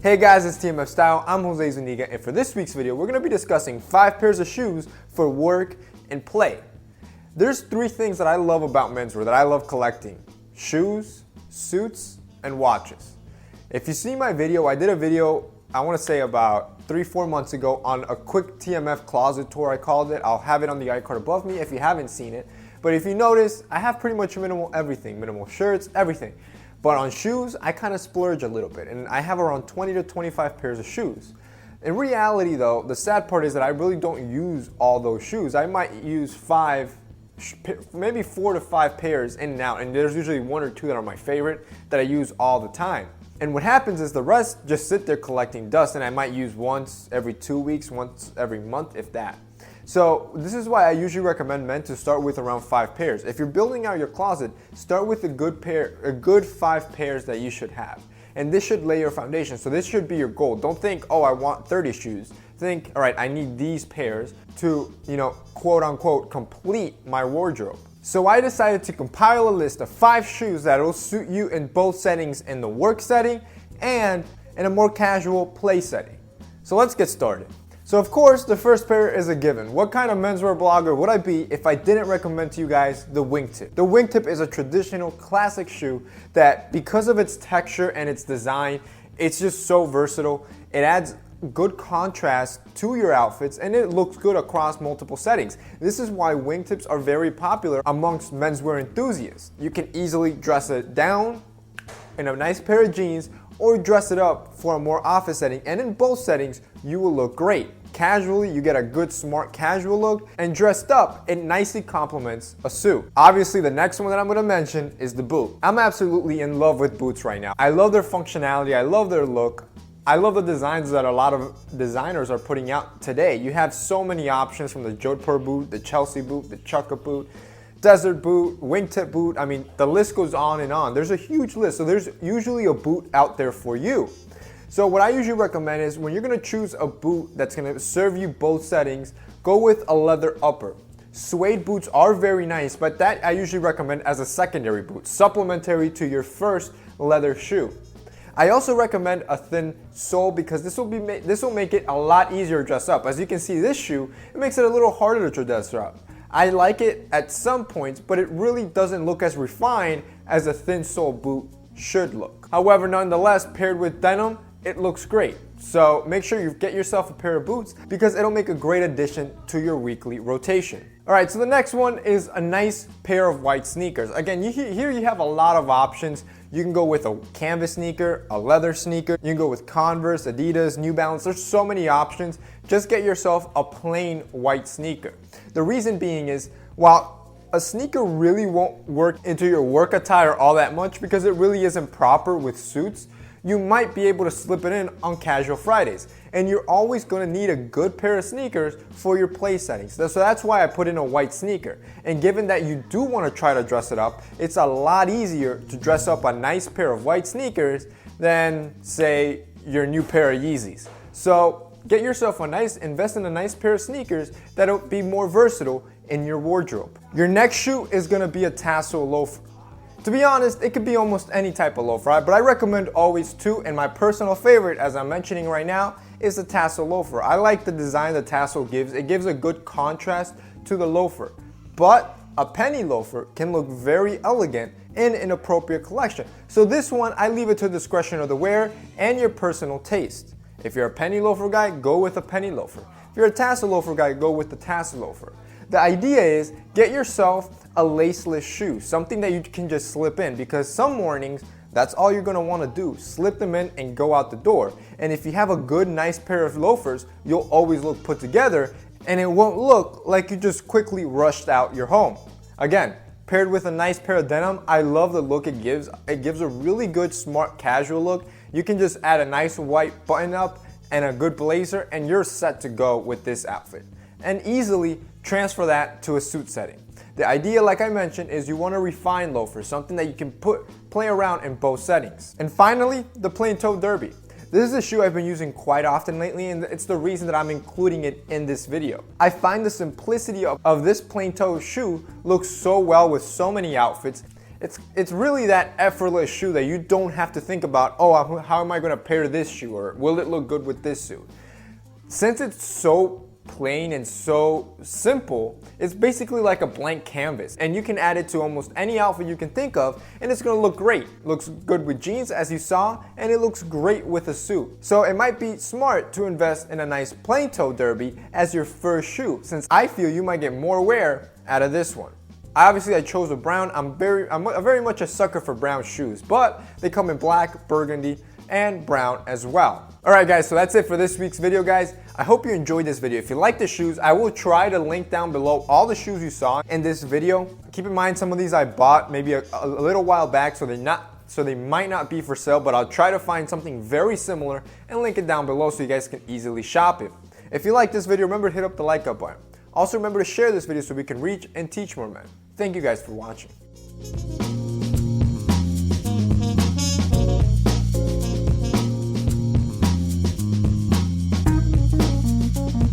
Hey guys, it's TMF Style. I'm Jose Zuniga, and for this week's video, we're going to be discussing 5 pairs of shoes for work and play. There's 3 things that I love about menswear that I love collecting: shoes, suits, and watches. If you see my video, I did a video, I want to say about 3-4 months ago on a quick TMF closet tour, I called it. I'll have it on the iCard above me if you haven't seen it. But if you notice, I have pretty much minimal everything, minimal shirts, everything. But on shoes, I kind of splurge a little bit, and I have around 20 to 25 pairs of shoes. In reality though, the sad part is that I really don't use all those shoes. I might use maybe 4 to 5 pairs in and out, and there's usually 1 or 2 that are my favorite that I use all the time. And what happens is the rest just sit there collecting dust, and I might use once every 2 weeks, once every month, if that. So this is why I usually recommend men to start with around 5 pairs. If you're building out your closet, start with a good 5 pairs that you should have. And this should lay your foundation. So this should be your goal. Don't think, oh, I want 30 shoes. Think, all right, I need these pairs to, quote unquote, complete my wardrobe. So I decided to compile a list of 5 shoes that will suit you in both settings, in the work setting and in a more casual play setting. So let's get started. So of course, the first pair is a given. What kind of menswear blogger would I be if I didn't recommend to you guys the wingtip? The wingtip is a traditional classic shoe that, because of its texture and its design, it's just so versatile. It adds good contrast to your outfits, and it looks good across multiple settings. This is why wingtips are very popular amongst menswear enthusiasts. You can easily dress it down in a nice pair of jeans or dress it up for a more office setting, and in both settings, you will look great. Casually, you get a good smart casual look, and dressed up, it nicely complements a suit. Obviously, the next one that I'm gonna mention is the boot. I'm absolutely in love with boots right now. I love their functionality, I love their look. I love the designs that a lot of designers are putting out today. You have so many options, from the Jodhpur boot, the Chelsea boot, the Chukka boot, desert boot, wingtip boot. I mean, the list goes on and on. There's a huge list, so there's usually a boot out there for you. So what I usually recommend is, when you're gonna choose a boot that's gonna serve you both settings, go with a leather upper. Suede boots are very nice, but that I usually recommend as a secondary boot, supplementary to your first leather shoe. I also recommend a thin sole, because this will make it a lot easier to dress up. As you can see, this shoe, it makes it a little harder to dress up. I like it at some points, but it really doesn't look as refined as a thin sole boot should look. However, nonetheless, paired with denim, it looks great. So make sure you get yourself a pair of boots, because it'll make a great addition to your weekly rotation. All right, so the next one is a nice pair of white sneakers. Again, here you have a lot of options. You can go with a canvas sneaker, a leather sneaker. You can go with Converse, Adidas, New Balance. There's so many options. Just get yourself a plain white sneaker. The reason being is, while a sneaker really won't work into your work attire all that much, because it really isn't proper with suits, you might be able to slip it in on casual Fridays. And you're always gonna need a good pair of sneakers for your play settings. So that's why I put in a white sneaker. And given that you do wanna try to dress it up, it's a lot easier to dress up a nice pair of white sneakers than, say, your new pair of Yeezys. So get yourself invest in a nice pair of sneakers that'll be more versatile in your wardrobe. Your next shoe is gonna be a tassel loafer. To be honest, it could be almost any type of loafer, but I recommend always 2, and my personal favorite, as I'm mentioning right now, is the tassel loafer. I like the design the tassel gives. It gives a good contrast to the loafer. But a penny loafer can look very elegant in an appropriate collection. So this one, I leave it to the discretion of the wearer and your personal taste. If you're a penny loafer guy, go with a penny loafer. If you're a tassel loafer guy, go with the tassel loafer. The idea is, get yourself a laceless shoe, something that you can just slip in, because some mornings, that's all you're gonna wanna do, slip them in and go out the door. And if you have a good, nice pair of loafers, you'll always look put together, and it won't look like you just quickly rushed out your home. Again, paired with a nice pair of denim, I love the look it gives. It gives a really good, smart, casual look. You can just add a nice white button up and a good blazer, and you're set to go with this outfit. And easily transfer that to a suit setting. The idea, like I mentioned, is you want to refine loafers, something that you can play around in both settings. And finally, the plain toe derby. This is a shoe I've been using quite often lately, and it's the reason that I'm including it in this video. I find the simplicity of this plain toe shoe looks so well with so many outfits, It's really that effortless shoe that you don't have to think about, oh, how am I going to pair this shoe, or will it look good with this suit? Since it's so plain and so simple, it's basically like a blank canvas, and you can add it to almost any outfit you can think of, and it's gonna look great. Looks good with jeans, as you saw, and it looks great with a suit. So it might be smart to invest in a nice plain toe derby as your first shoe, since I feel you might get more wear out of this one. Obviously, I chose a brown. I'm very much a sucker for brown shoes, but they come in black, burgundy, and brown as well. Alright guys, so that's it for this week's video, guys. I hope you enjoyed this video. If you like the shoes, I will try to link down below all the shoes you saw in this video. Keep in mind, some of these I bought maybe a little while back, so they might not be for sale, but I'll try to find something very similar and link it down below so you guys can easily shop it. If you like this video, remember to hit up the like up button. Also remember to share this video so we can reach and teach more men. Thank you guys for watching.